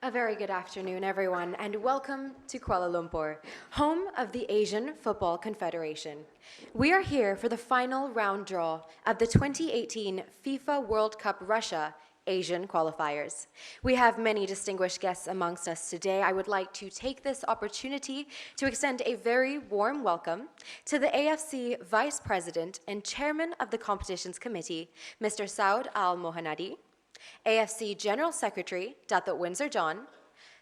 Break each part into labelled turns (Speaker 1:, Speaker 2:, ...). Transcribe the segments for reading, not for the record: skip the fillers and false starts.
Speaker 1: A very good afternoon, everyone, and welcome to Kuala Lumpur, home of the Asian Football Confederation. We are here for the final round draw of the 2018 FIFA World Cup Russia Asian Qualifiers. We have many distinguished guests amongst us today. I would like to take this opportunity to extend a very warm welcome to the AFC Vice President and Chairman of the Competitions Committee, Mr. Saud Al-Mohanadi, AFC General Secretary, Dato' Windsor John,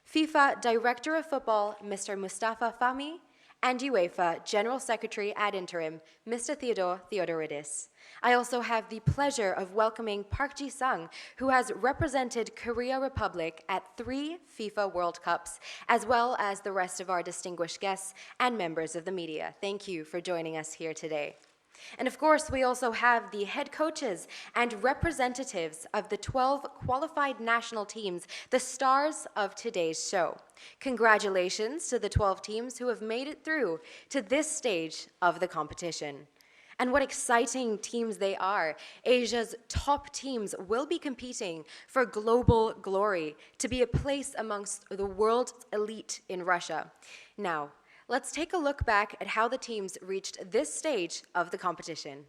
Speaker 1: FIFA Director of Football, Mr. Mustafa Fahmi, and UEFA General Secretary ad interim, Mr. Theodore Theodoridis. I also have the pleasure of welcoming Park Ji-sung, who has represented Korea Republic at 3 FIFA World Cups, as well as the rest of our distinguished guests and members of the media. Thank you for joining us here today. And of course, we also have the head coaches and representatives of the 12 qualified national teams, the stars of today's show. Congratulations to the 12 teams who have made it through to this stage of the competition. And what exciting teams they are. Asia's top teams will be competing for global glory, to be a place amongst the world's elite in Russia. Now, let's take a look back at how the teams reached this stage of the competition.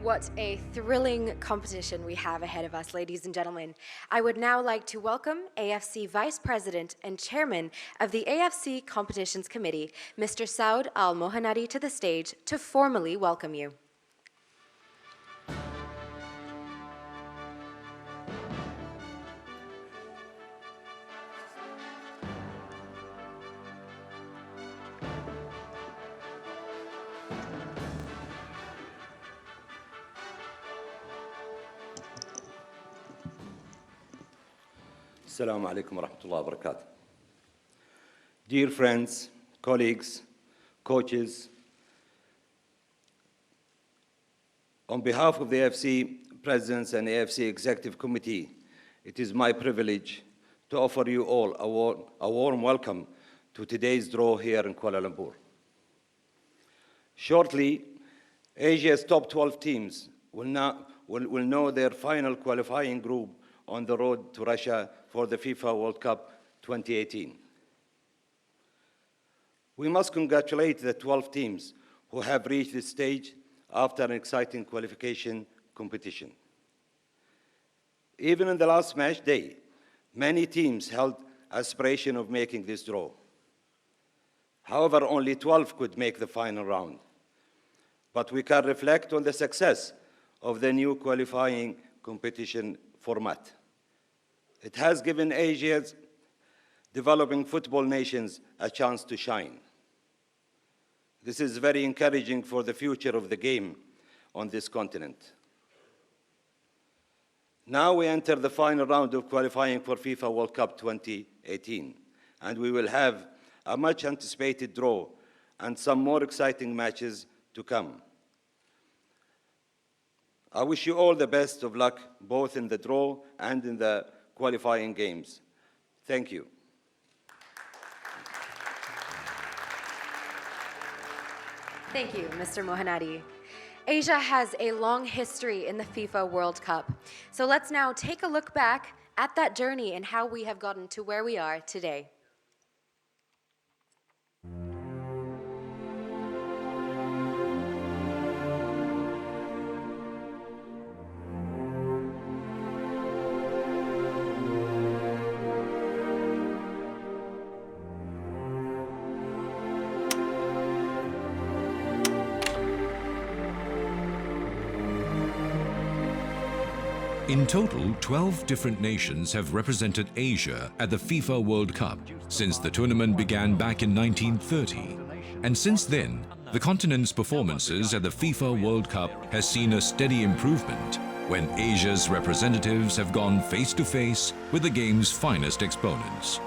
Speaker 1: What a thrilling competition we have ahead of us, ladies and gentlemen. I would now like to welcome AFC Vice President and Chairman of the AFC Competitions Committee, Mr. Saud Al-Mohanadi, to the stage to formally welcome you.
Speaker 2: Assalamu alaikum wa rahmatullahi wa barakatuh. Dear friends, colleagues, coaches, on behalf of the AFC Presidents and AFC Executive Committee, it is my privilege to offer you all a warm welcome to today's draw here in Kuala Lumpur. Shortly, Asia's top 12 teams will know their final qualifying group on the road to Russia for the FIFA World Cup 2018. We must congratulate the 12 teams who have reached this stage after an exciting qualification competition. Even in the last match day, many teams held aspiration of making this draw. However, only 12 could make the final round. But we can reflect on the success of the new qualifying competition format. It has given Asia's developing football nations a chance to shine. This is very encouraging for the future of the game on this continent. Now we enter the final round of qualifying for FIFA World Cup 2018, and we will have a much anticipated draw and some more exciting matches to come. I wish you all the best of luck, both in the draw and in the qualifying games. Thank you.
Speaker 1: Thank you, Mr. Mohanadi. Asia has a long history in the FIFA World Cup. So let's now take a look back at that journey and how we have gotten to where we are today.
Speaker 3: In total, 12 different nations have represented Asia at the FIFA World Cup since the tournament began back in 1930. And since then, the continent's performances at the FIFA World Cup has seen a steady improvement when Asia's representatives have gone face-to-face with the game's finest exponents.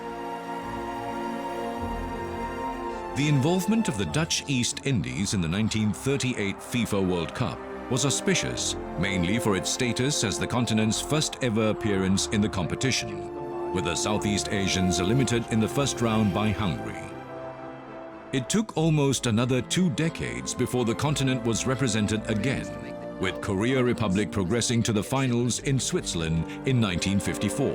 Speaker 3: The involvement of the Dutch East Indies in the 1938 FIFA World Cup was auspicious, mainly for its status as the continent's first ever appearance in the competition, with the Southeast Asians eliminated in the first round by Hungary. It took almost another 2 decades before the continent was represented again, with Korea Republic progressing to the finals in Switzerland in 1954.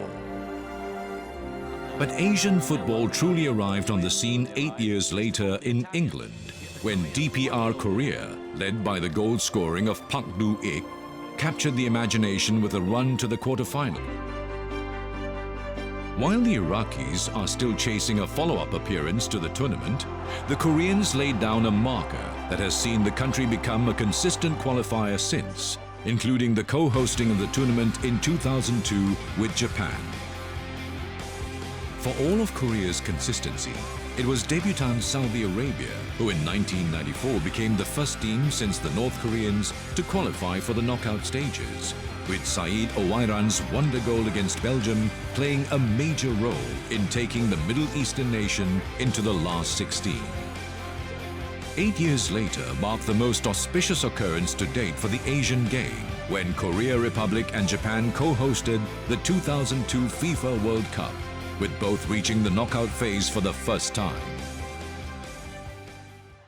Speaker 3: But Asian football truly arrived on the scene 8 years later in England, when DPR Korea, led by the goal scoring of Park Do-ik, captured the imagination with a run to the quarterfinal. While the Iraqis are still chasing a follow-up appearance to the tournament, the Koreans laid down a marker that has seen the country become a consistent qualifier since, including the co-hosting of the tournament in 2002 with Japan. For all of Korea's consistency, it was debutant Saudi Arabia who in 1994 became the first team since the North Koreans to qualify for the knockout stages, with Saeed Owairan's wonder goal against Belgium playing a major role in taking the Middle Eastern nation into the last 16. 8 years later marked the most auspicious occurrence to date for the Asian game, when Korea Republic and Japan co-hosted the 2002 FIFA World Cup, with both reaching the knockout phase for the first time.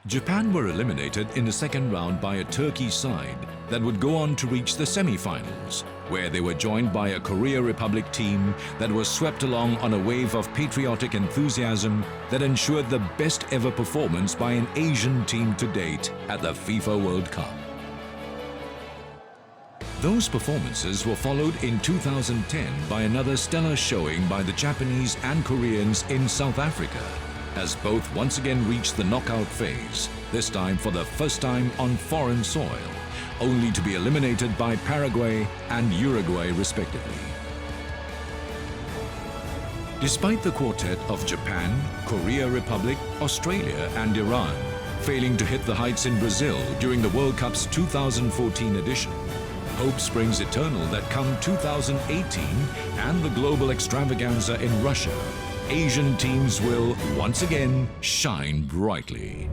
Speaker 3: Japan were eliminated in the second round by a Turkey side that would go on to reach the semi-finals, where they were joined by a Korea Republic team that was swept along on a wave of patriotic enthusiasm that ensured the best ever performance by an Asian team to date at the FIFA World Cup. Those performances were followed in 2010 by another stellar showing by the Japanese and Koreans in South Africa, as both once again reached the knockout phase, this time for the first time on foreign soil, only to be eliminated by Paraguay and Uruguay respectively. Despite the quartet of Japan, Korea Republic, Australia and Iran failing to hit the heights in Brazil during the World Cup's 2014 edition, hope springs eternal that come 2018 and the global extravaganza in Russia, Asian teams will once again shine brightly.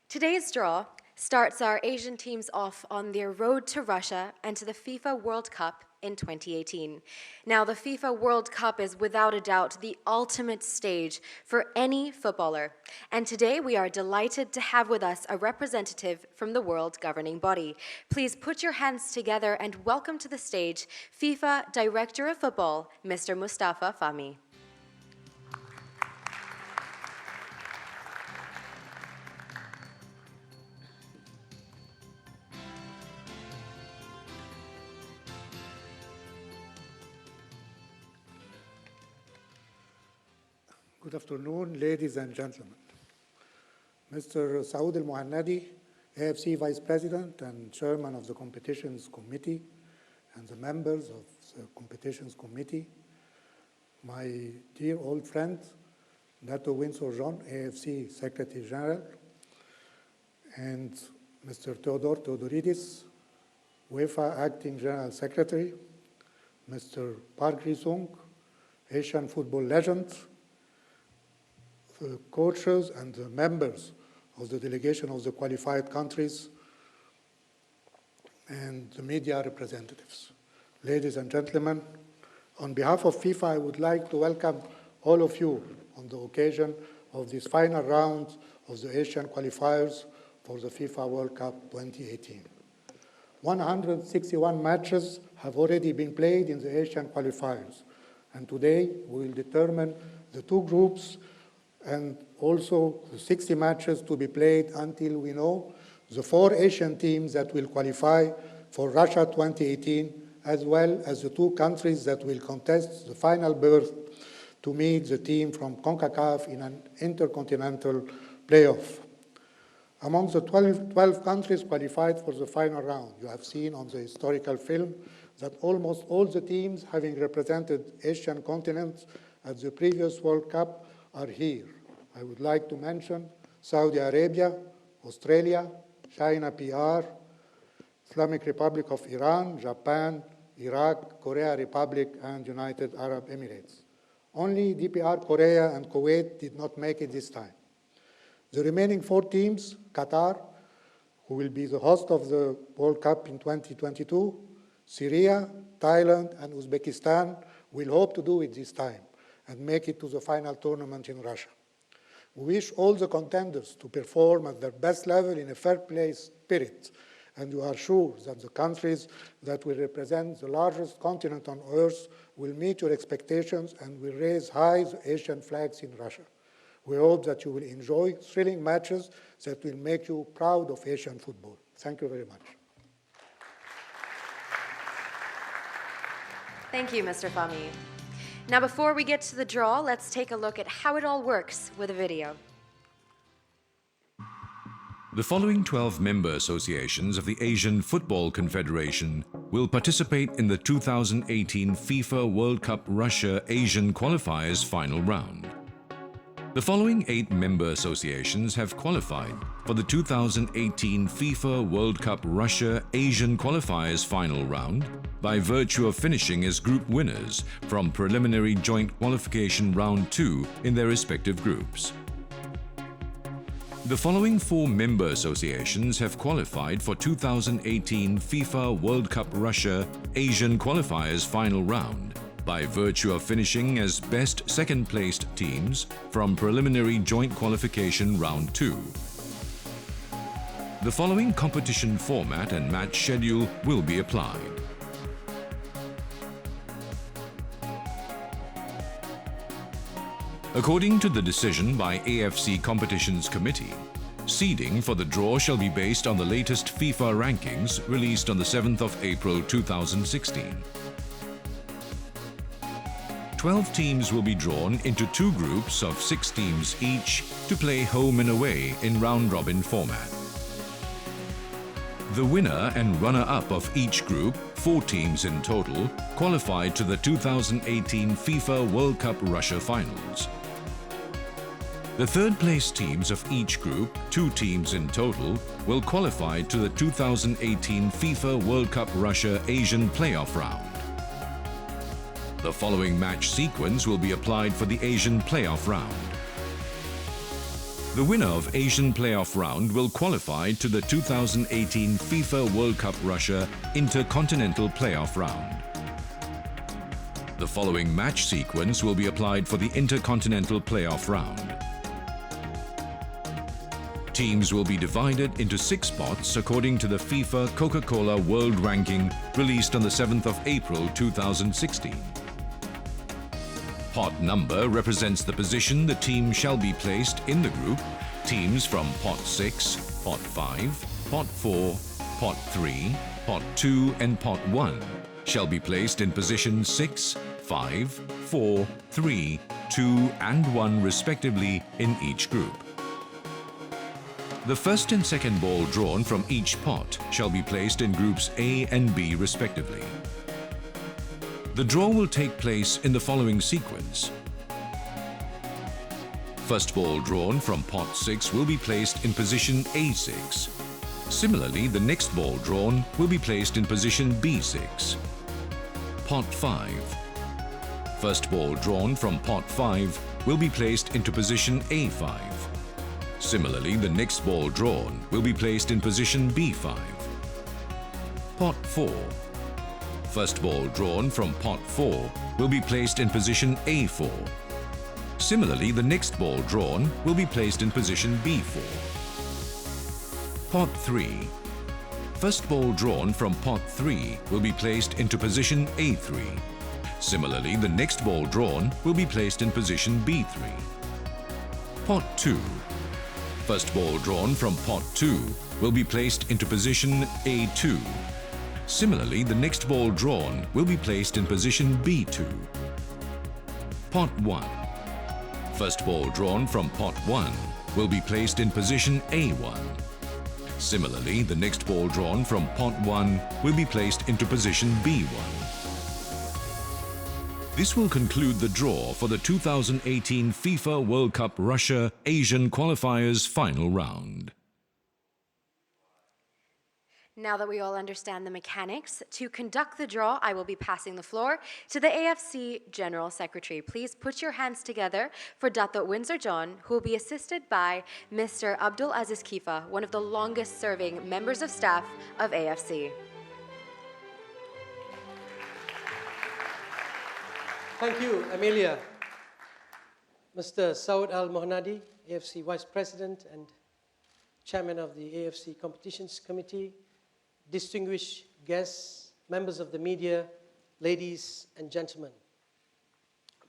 Speaker 1: Today's draw starts our Asian teams off on their road to Russia and to the FIFA World Cup in 2018. Now, the FIFA World Cup is without a doubt the ultimate stage for any footballer. And today we are delighted to have with us a representative from the world governing body. Please put your hands together and welcome to the stage FIFA Director of Football, Mr. Mustafa Fahmy.
Speaker 4: Good afternoon, ladies and gentlemen. Mr. Saud Al-Muhannadi, AFC Vice President and Chairman of the Competitions Committee, and the members of the Competitions Committee, my dear old friend, Dato Windsor John, AFC Secretary General, and Mr. Theodore Theodoridis, UEFA Acting General Secretary, Mr. Park Ji-sung, Asian football legend, the coaches and the members of the delegation of the qualified countries, and the media representatives. Ladies and gentlemen, on behalf of FIFA, I would like to welcome all of you on the occasion of this final round of the Asian qualifiers for the FIFA World Cup 2018. 161 matches have already been played in the Asian qualifiers, and today we will determine the two groups and also the 60 matches to be played until we know the 4 Asian teams that will qualify for Russia 2018, as well as the 2 countries that will contest the final berth to meet the team from CONCACAF in an intercontinental playoff. Among the 12 countries qualified for the final round, you have seen on the historical film that almost all the teams having represented Asian continents at the previous World Cup are here. I would like to mention Saudi Arabia, Australia, China PR, Islamic Republic of Iran, Japan, Iraq, Korea Republic, and United Arab Emirates. Only DPR Korea and Kuwait did not make it this time. The remaining 4 teams, Qatar, who will be the host of the World Cup in 2022, Syria, Thailand, and Uzbekistan will hope to do it this time and make it to the final tournament in Russia. We wish all the contenders to perform at their best level in a fair play spirit, and we are sure that the countries that will represent the largest continent on earth will meet your expectations and will raise high the Asian flags in Russia. We hope that you will enjoy thrilling matches that will make you proud of Asian football. Thank you very much.
Speaker 1: Thank you, Mr. Fahmy. Now, before we get to the draw, let's take a look at how it all works with a video.
Speaker 3: The following 12 member associations of the Asian Football Confederation will participate in the 2018 FIFA World Cup Russia Asian Qualifiers final round. The following 8 member associations have qualified for the 2018 FIFA World Cup Russia Asian Qualifiers final round by virtue of finishing as group winners from preliminary joint qualification round 2 in their respective groups. The following 4 member associations have qualified for 2018 FIFA World Cup Russia Asian Qualifiers final round by virtue of finishing as best second-placed teams from preliminary joint qualification round 2. The following competition format and match schedule will be applied. According to the decision by AFC Competitions Committee, seeding for the draw shall be based on the latest FIFA rankings released on the 7th of April 2016. 12 teams will be drawn into 2 groups of 6 teams each to play home and away in round-robin format. The winner and runner-up of each group, 4 teams in total, qualified to the 2018 FIFA World Cup Russia finals. The third-place teams of each group, 2 teams in total, will qualify to the 2018 FIFA World Cup Russia Asian playoff round. The following match sequence will be applied for the Asian playoff round. The winner of Asian playoff round will qualify to the 2018 FIFA World Cup Russia Intercontinental playoff round. The following match sequence will be applied for the Intercontinental playoff round. Teams will be divided into 6 spots according to the FIFA Coca-Cola World Ranking released on the 7th of April 2016. Pot number represents the position the team shall be placed in the group. Teams from Pot 6, Pot 5, Pot 4, Pot 3, Pot 2 and Pot 1 shall be placed in position 6, 5, 4, 3, 2 and 1 respectively in each group. The first and second ball drawn from each pot shall be placed in groups A and B respectively. The draw will take place in the following sequence. First ball drawn from pot 6 will be placed in position A6. Similarly, the next ball drawn will be placed in position B6. Pot 5. First ball drawn from pot 5 will be placed into position A5. Similarly, the next ball drawn will be placed in position B5. Pot 4. First ball drawn from pot 4 will be placed in position A4. Similarly, the next ball drawn will be placed in position B4. Pot 3. First ball drawn from pot 3 will be placed into position A3. Similarly, the next ball drawn will be placed in position B3. Pot 2. First ball drawn from pot 2 will be placed into position A2. Similarly, the next ball drawn will be placed in position B2. Pot 1. First ball drawn from pot 1 will be placed in position A1. Similarly, the next ball drawn from pot 1 will be placed into position B1. This will conclude the draw for the 2018 FIFA World Cup Russia Asian Qualifiers final round.
Speaker 1: Now that we all understand the mechanics, to conduct the draw, I will be passing the floor to the AFC General Secretary. Please put your hands together for Dato' Windsor John, who will be assisted by Mr. Abdul Aziz Kifa, one of the longest-serving members of staff of AFC.
Speaker 5: Thank you, Amelia. Mr. Saud Al-Mohanadi, AFC Vice President and Chairman of the AFC Competitions Committee, distinguished guests, members of the media, ladies and gentlemen.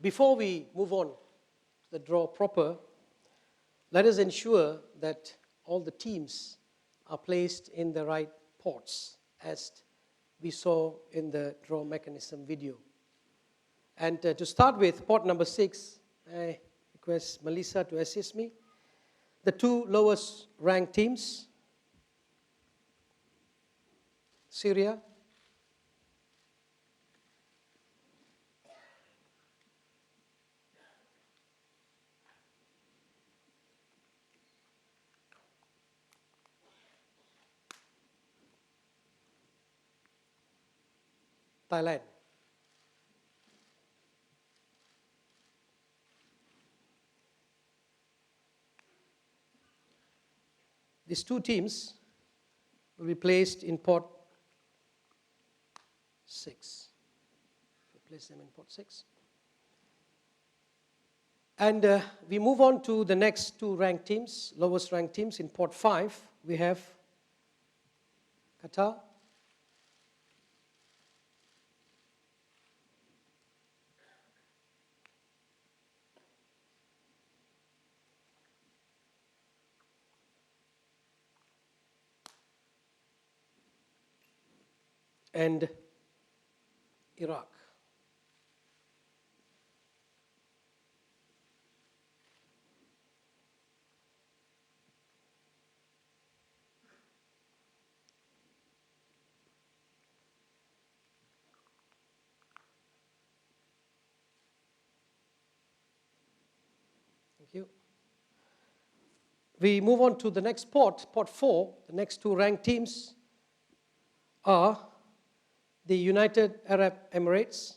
Speaker 5: Before we move on to the draw proper, let us ensure that all the teams are placed in the right pots, as we saw in the draw mechanism video. And to start with, pot number 6, I request Melissa to assist me. The two lowest ranked teams, Syria, Thailand. These two teams will be placed in pot 6. So place them in pot 6. And we move on to the next two ranked teams, lowest ranked teams. In pot 5, we have Qatar, and Iraq. Thank you. We move on to the next pot, pot 4. The next two ranked teams are the United Arab Emirates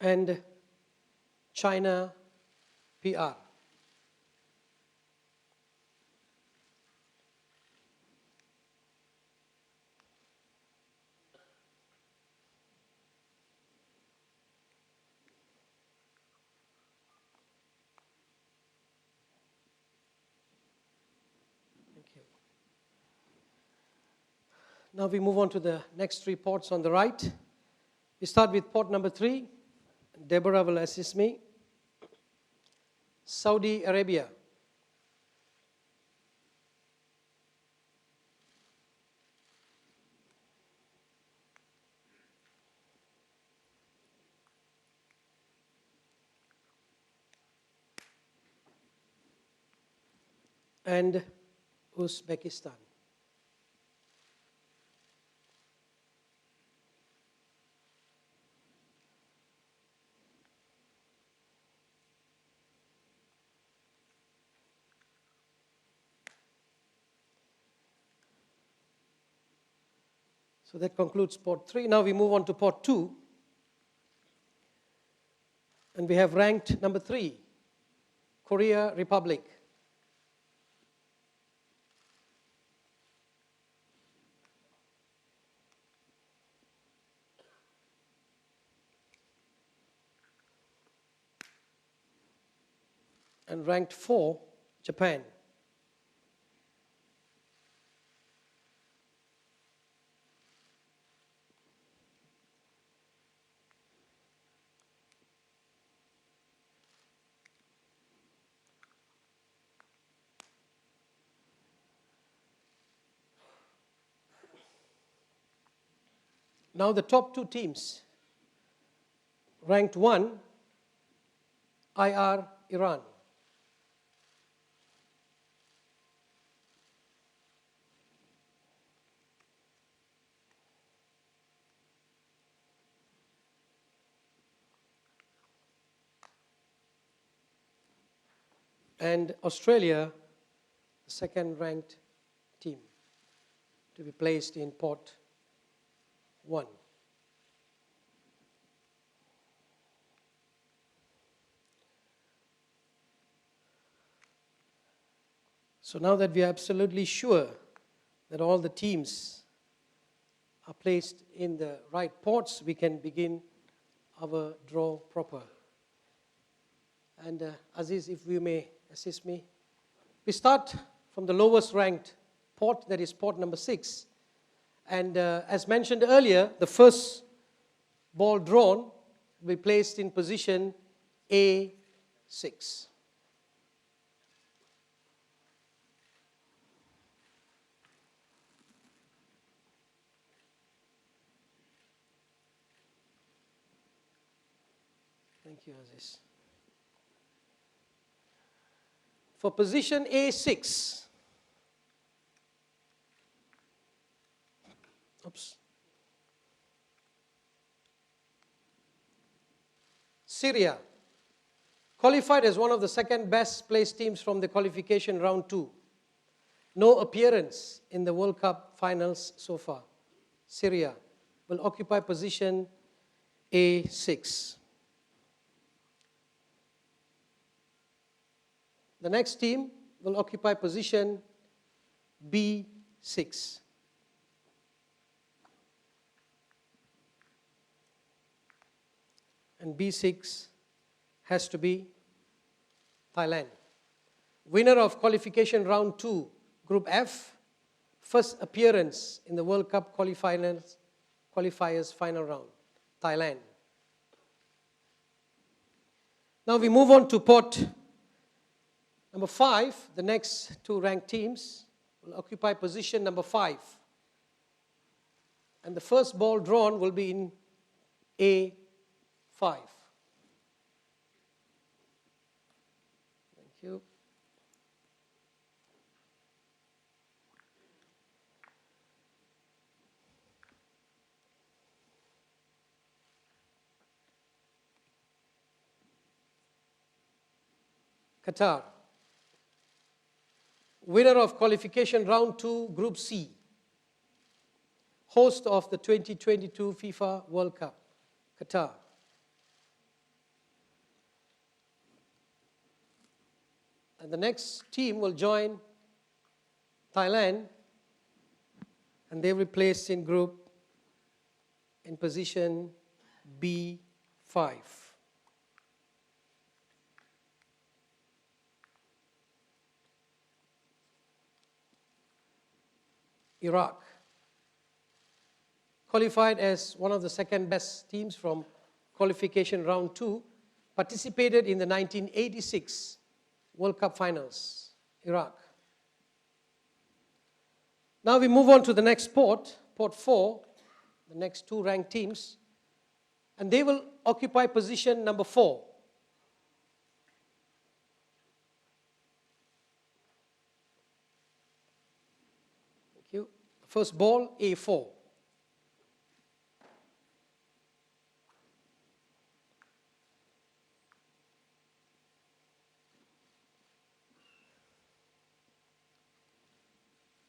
Speaker 5: and China PR. Now we move on to the next three ports on the right. We start with port number 3. Deborah will assist me. Saudi Arabia. And Uzbekistan. So that concludes port 3. Now we move on to port 2. And we have ranked number 3, Korea Republic. And ranked 4, Japan. Now the top 2 teams. Ranked 1, IR Iran. And Australia, the second ranked team, to be placed in port 1. So now that we are absolutely sure that all the teams are placed in the right ports, we can begin our draw proper. And Aziz, if you may assist me. We start from the lowest ranked port, that is port number 6. And as mentioned earlier, the first ball drawn will be placed in position A6. Thank you, Aziz. For position A6, Syria qualified as one of the second best placed teams from the qualification round 2. No appearance in the World Cup finals so far. Syria will occupy position A6. The next team will occupy position B6. And B6 has to be Thailand. Winner of qualification round 2, Group F, first appearance in the World Cup qualifiers final round, Thailand. Now we move on to port number 5. The next 2 ranked teams will occupy position number 5. And the first ball drawn will be in A5. Thank you. Qatar. Winner of qualification round 2, Group C. Host of the 2022 FIFA World Cup, Qatar. And the next team will join Thailand, and they will be placed in group in position B5. Iraq qualified as one of the second best teams from qualification round 2, participated in the 1986 World Cup finals, Iraq. Now we move on to the next port, port 4, the next 2 ranked teams, and they will occupy position number 4. Thank you. First ball, A4.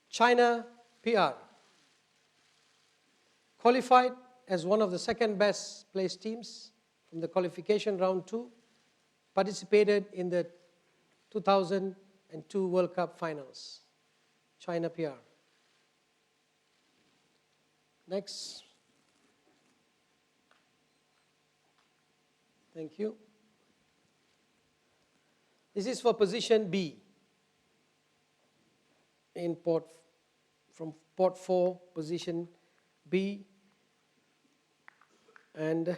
Speaker 5: China PR. Qualified as one of the second best placed teams from the qualification round 2, participated in the 2002 World Cup finals. China PR. Next. Thank you. This is for position B in from port 4, position B, and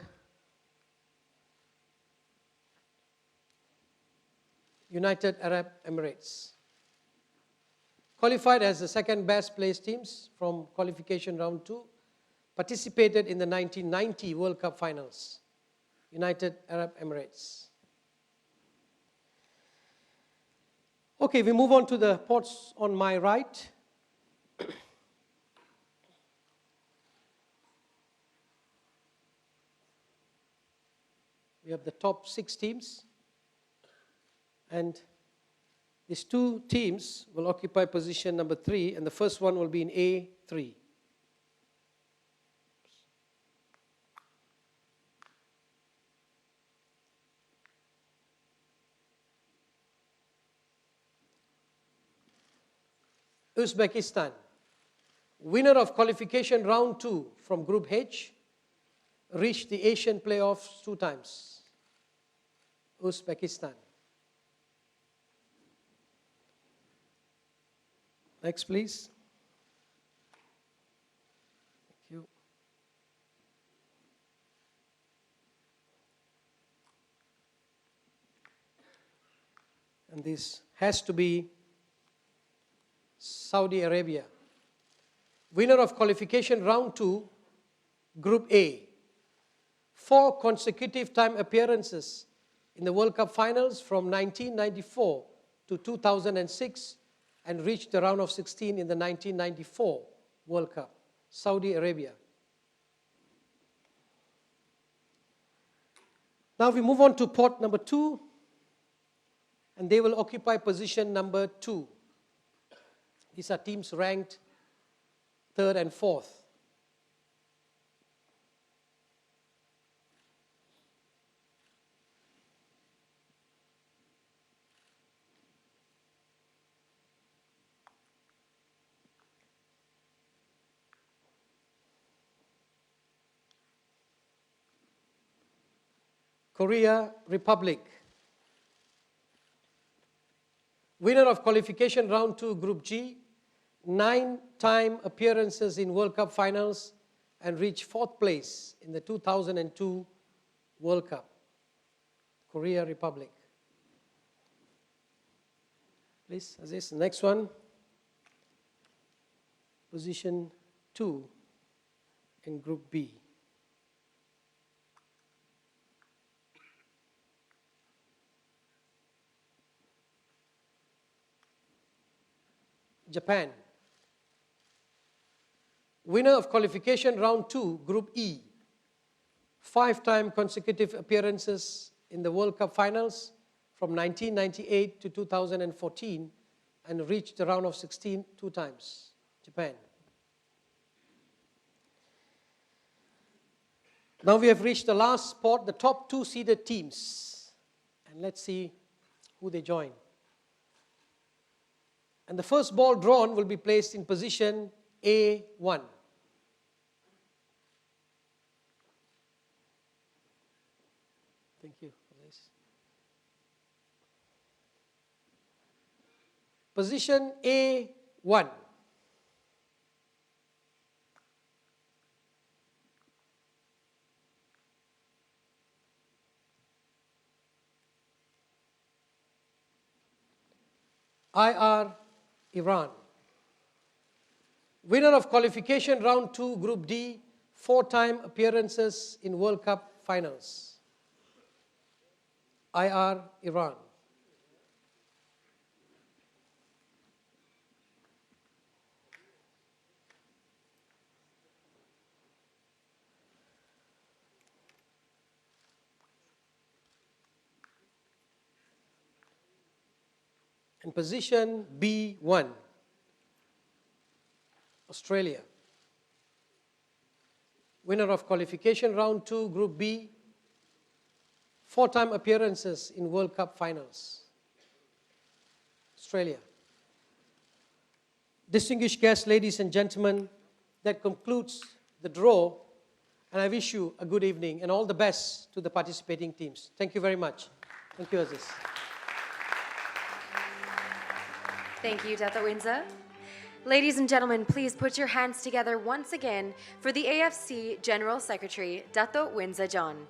Speaker 5: United Arab Emirates. Qualified as the second best placed teams from qualification round 2, participated in the 1990 World Cup finals. United Arab Emirates. Okay, we move on to the ports on my right. We have the top 6 teams, and these 2 teams will occupy position number 3, and the first one will be in A3. Uzbekistan, winner of qualification round 2 from Group H, reached the Asian playoffs 2 times. Uzbekistan. Next, please. Thank you. And this has to be Saudi Arabia. Winner of qualification round 2, Group A. 4 consecutive time appearances in the World Cup finals from 1994 to 2006 and reached the round of 16 in the 1994 World Cup. Saudi Arabia. Now we move on to port number 2, and they will occupy position number 2. These are teams ranked 3rd and 4th. Korea Republic. Winner of qualification round 2, Group G, 9-time appearances in World Cup finals and reached 4th place in the 2002 World Cup. Korea Republic. Please, Aziz, next one. Position 2 in Group B. Japan. Winner of qualification round 2, Group E. 5-time consecutive appearances in the World Cup finals from 1998 to 2014 and reached the round of 16 2 times. Japan. Now we have reached the last spot, the top 2 seeded teams. And let's see who they join. And the first ball drawn will be placed in position A1. Thank you for this. Position A1. IR Iran. Winner of qualification round 2, Group D, 4-time appearances in World Cup finals. IR Iran. In position B1, Australia. Winner of qualification round 2, Group B, 4-time appearances in World Cup finals, Australia. Distinguished guests, ladies and gentlemen, that concludes the draw, and I wish you a good evening and all the best to the participating teams. Thank you very much. Thank you, Aziz.
Speaker 1: Thank you, Dato' Winza. Ladies and gentlemen, please put your hands together once again for the AFC General Secretary, Dato' Winza John.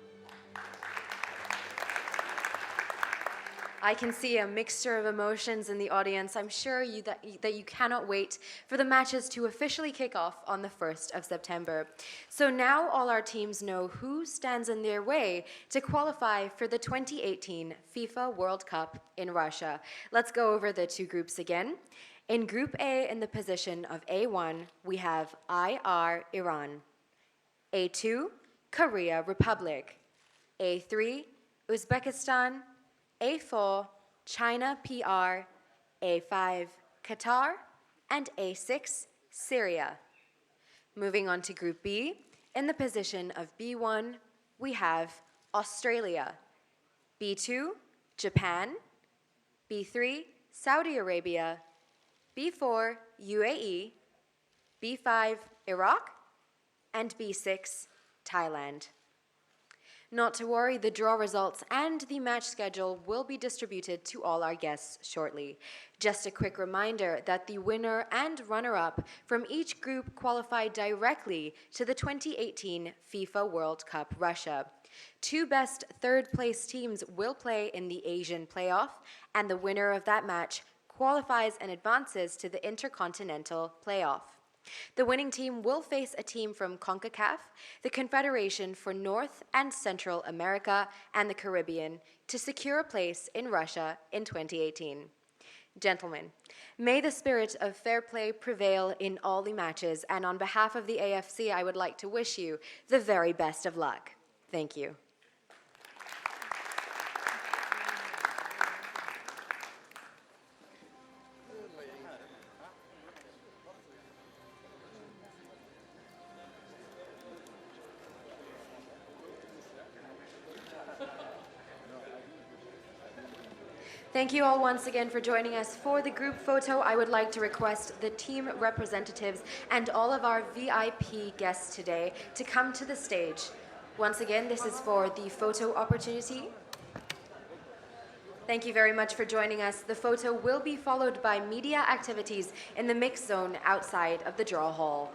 Speaker 1: I can see a mixture of emotions in the audience. I'm sure that you cannot wait for the matches to officially kick off on the 1st of September. So now all our teams know who stands in their way to qualify for the 2018 FIFA World Cup in Russia. Let's go over the two groups again. In Group A, in the position of A1, we have IR Iran. A2, Korea Republic. A3, Uzbekistan. A4, China PR, A5, Qatar, and A6, Syria. Moving on to Group B, in the position of B1, we have Australia, B2, Japan, B3, Saudi Arabia, B4, UAE, B5, Iraq, and B6, Thailand. Not to worry, the draw results and the match schedule will be distributed to all our guests shortly. Just a quick reminder that the winner and runner-up from each group qualify directly to the 2018 FIFA World Cup Russia. Two best third-place teams will play in the Asian playoff, and the winner of that match qualifies and advances to the Intercontinental playoff. The winning team will face a team from CONCACAF, the Confederation for North and Central America and the Caribbean, to secure a place in Russia in 2018. Gentlemen, may the spirit of fair play prevail in all the matches, and on behalf of the AFC, I would like to wish you the very best of luck. Thank you. Thank you all once again for joining us for the group photo. I would like to request the team representatives and all of our VIP guests today to come to the stage. Once again, this is for the photo opportunity. Thank you very much for joining us. The photo will be followed by media activities in the mix zone outside of the draw hall.